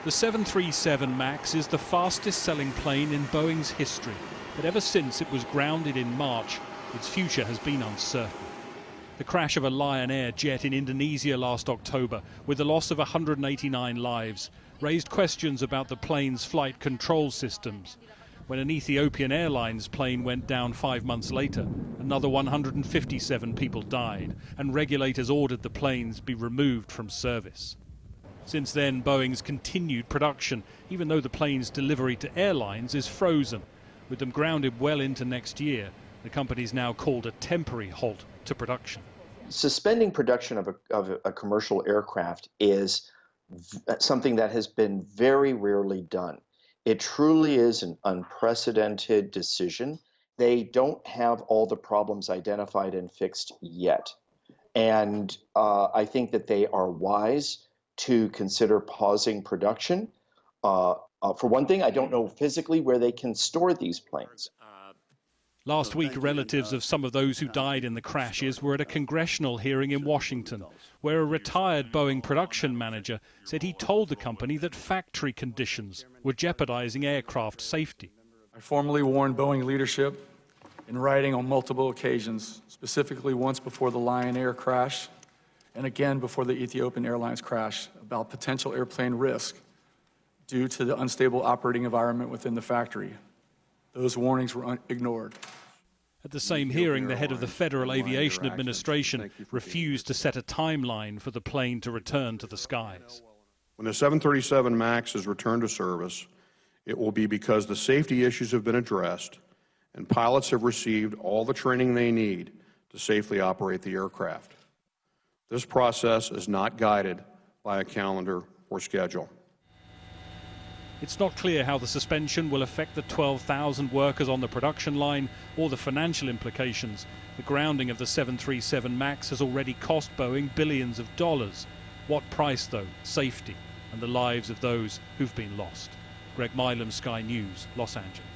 The 737 MAX is the fastest-selling plane in Boeing's history, but ever since it was grounded in March, its future has been uncertain. The crash of a Lion Air jet in Indonesia last October, with the loss of 189 lives, raised questions about the plane's flight control systems. When an Ethiopian Airlines plane went down 5 months later, another 157 people died, and regulators ordered the planes be removed from service. Since then, Boeing's continued production, even though the plane's delivery to airlines is frozen. With them grounded well into next year, the company's now called a temporary halt to production. Suspending production of a commercial aircraft is something that has been very rarely done. It truly is an unprecedented decision. They don't have all the problems identified and fixed yet. And I think that they are wise to consider pausing production. For one thing, I don't know physically where they can store these planes. Last week, relatives of some of those who died in the crashes were at a congressional hearing in Washington, where a retired Boeing production manager said he told the company that factory conditions were jeopardizing aircraft safety. I formally warned Boeing leadership in writing on multiple occasions, specifically once before the Lion Air crash and again before the Ethiopian Airlines crash, about potential airplane risk due to the unstable operating environment within the factory. Those warnings were ignored. At the same hearing, the head of the Federal Aviation Administration refused to set a timeline for the plane to return to the skies. When the 737 MAX is returned to service, it will be because the safety issues have been addressed and pilots have received all the training they need to safely operate the aircraft. This process is not guided by a calendar or schedule. It's not clear how the suspension will affect the 12,000 workers on the production line or the financial implications. The grounding of the 737 MAX has already cost Boeing billions of dollars. What price, though? Safety and the lives of those who've been lost. Greg Milam, Sky News, Los Angeles.